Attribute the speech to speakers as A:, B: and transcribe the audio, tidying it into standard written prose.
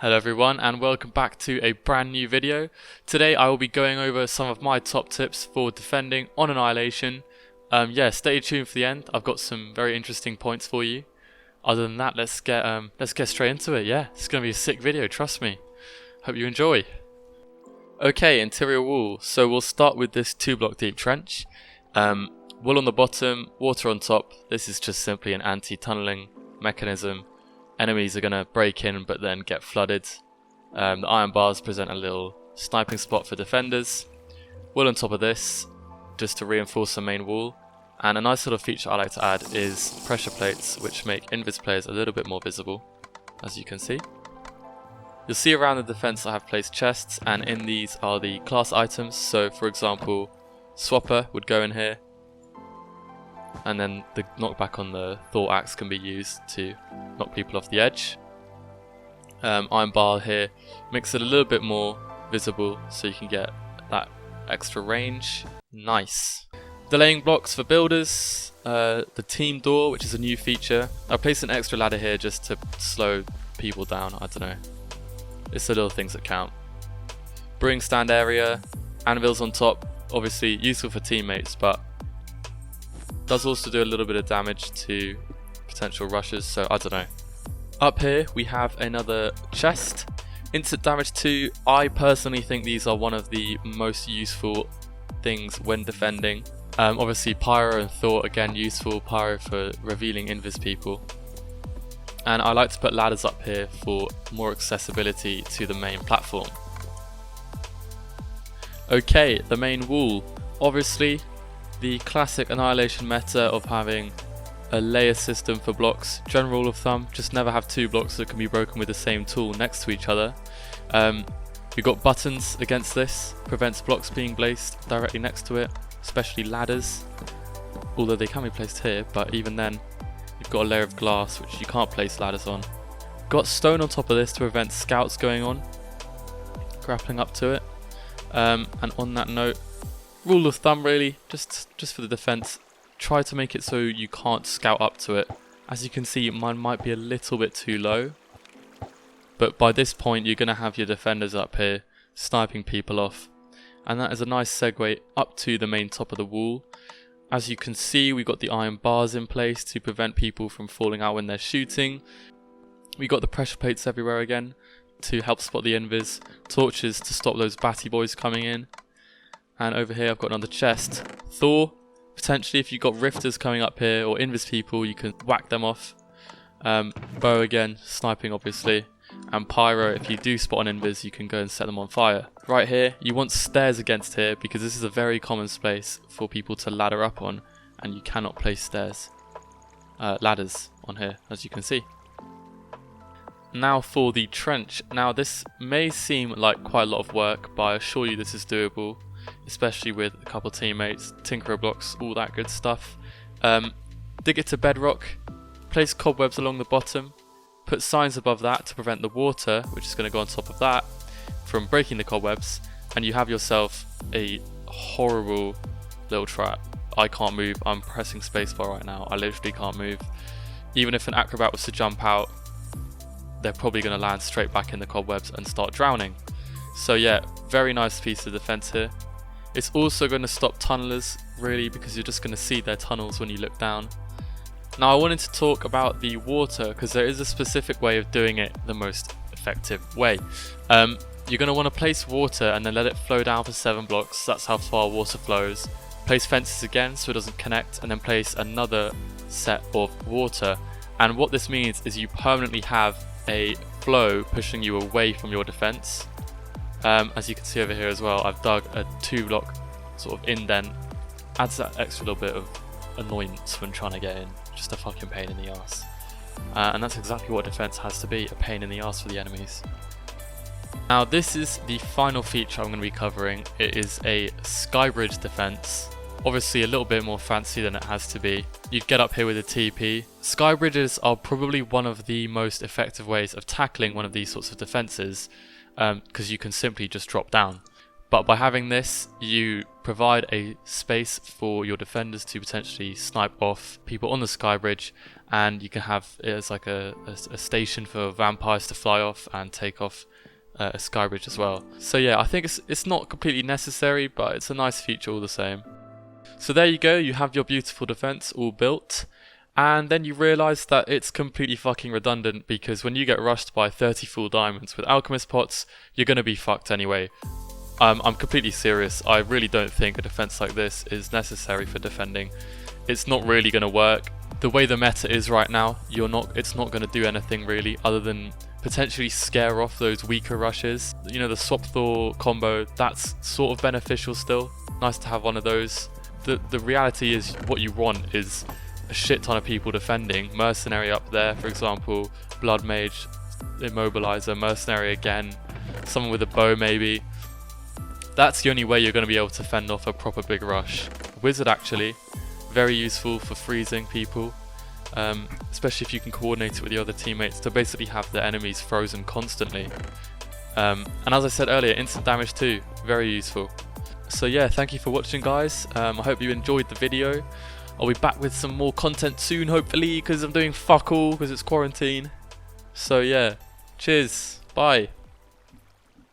A: Hello everyone and welcome back to a brand new video. Today I will be going over some of my top tips for defending on Annihilation. Stay tuned for the end. I've got some very interesting points for you. Other than that, let's get straight into it. Yeah, it's going to be a sick video, trust me. Hope you enjoy. Okay, interior wall. So we'll start with this 2-block deep trench. Wool on the bottom, water on top. This is just simply an anti-tunneling mechanism. Enemies are going to break in but then get flooded. The iron bars present a little sniping spot for defenders. Wool on top of this, just to reinforce the main wall. And a nice little feature I like to add is pressure plates, which make invis players a little bit more visible, as you can see. You'll see around the defense I have placed chests, and in these are the class items. So for example, Swapper would go in here. And then the knockback on the Thor axe can be used to knock people off the edge. Iron bar here makes it a little bit more visible so you can get that extra range. Nice. Delaying blocks for builders. The team door, which is a new feature. I placed an extra ladder here just to slow people down. I don't know. It's the little things that count. Brewing stand area. Anvils on top. Obviously useful for teammates, but does also do a little bit of damage to potential rushes, so I don't know. Up here we have another chest. Instant damage 2. I personally think these are one of the most useful things when defending. Obviously Pyro and Thor, again useful. Pyro for revealing invis people. And I like to put ladders up here for more accessibility to the main platform. Okay, the main wall. Obviously the classic Annihilation meta of having a layer system for blocks. General rule of thumb, just never have 2 blocks that can be broken with the same tool next to each other. We've got buttons against this, prevents blocks being placed directly next to it, especially ladders, although they can be placed here, but even then you've got a layer of glass which you can't place ladders on. Got stone on top of this to prevent scouts going on, grappling up to it. And on that note, rule of thumb really, just for the defense, try to make it so you can't scout up to it. As you can see, mine might be a little bit too low, but by this point you're going to have your defenders up here sniping people off, and that is a nice segue up to the main top of the wall. As you can see, we've got the iron bars in place to prevent people from falling out when they're shooting. We got the pressure plates everywhere again to help spot the invis, torches to stop those batty boys coming in. And over here I've got another chest. Thor, potentially if you've got rifters coming up here or invis people, you can whack them off. Bow again, sniping obviously. And Pyro, if you do spot an invis, you can go and set them on fire. Right here, you want stairs against here because this is a very common space for people to ladder up on, and you cannot place ladders on here, as you can see. Now for the trench. Now this may seem like quite a lot of work, but I assure you this is doable, especially with a couple teammates, tinkerer blocks, all that good stuff. Dig it to bedrock, place cobwebs along the bottom, put signs above that to prevent the water, which is going to go on top of that, from breaking the cobwebs, and you have yourself a horrible little trap. I can't move, I'm pressing spacebar right now, I literally can't move. Even if an acrobat was to jump out, they're probably going to land straight back in the cobwebs and start drowning. So yeah, very nice piece of defense here. It's also going to stop tunnelers, really, because you're just going to see their tunnels when you look down. Now I wanted to talk about the water, because there is a specific way of doing it the most effective way. You're going to want to place water and then let it flow down for 7 blocks, that's how far water flows. Place fences again so it doesn't connect, and then place another set of water. And what this means is you permanently have a flow pushing you away from your defense. As you can see over here as well, I've dug a 2-block sort of indent. Adds that extra little bit of annoyance when trying to get in. Just a fucking pain in the arse. And that's exactly what defense has to be, a pain in the arse for the enemies. Now this is the final feature I'm going to be covering. It is a skybridge defense. Obviously a little bit more fancy than it has to be. You'd get up here with a TP. Skybridges are probably one of the most effective ways of tackling one of these sorts of defenses, because you can simply just drop down. But by having this, you provide a space for your defenders to potentially snipe off people on the sky bridge, and you can have it as like a station for vampires to fly off and take off a sky bridge as well. So yeah, I think it's not completely necessary, but it's a nice feature all the same. So there you go, you have your beautiful defense all built, and then you realise that it's completely fucking redundant, because when you get rushed by 30 full diamonds with alchemist pots, you're gonna be fucked anyway. I'm completely serious. I really don't think a defense like this is necessary for defending. It's not really gonna work. The way the meta is right now, it's not gonna do anything really other than potentially scare off those weaker rushes. You know, the Shotbow combo, that's sort of beneficial still. Nice to have one of those. The reality is, what you want is a shit ton of people defending. Mercenary up there, for example, Blood Mage, Immobilizer, Mercenary again, someone with a bow maybe. That's the only way you're going to be able to fend off a proper big rush. Wizard actually, very useful for freezing people, especially if you can coordinate it with the other teammates to basically have the enemies frozen constantly. And as I said earlier, instant damage too, very useful. So yeah, thank you for watching guys. I hope you enjoyed the video. I'll be back with some more content soon hopefully, because I'm doing fuck all because it's quarantine. So yeah, cheers, bye.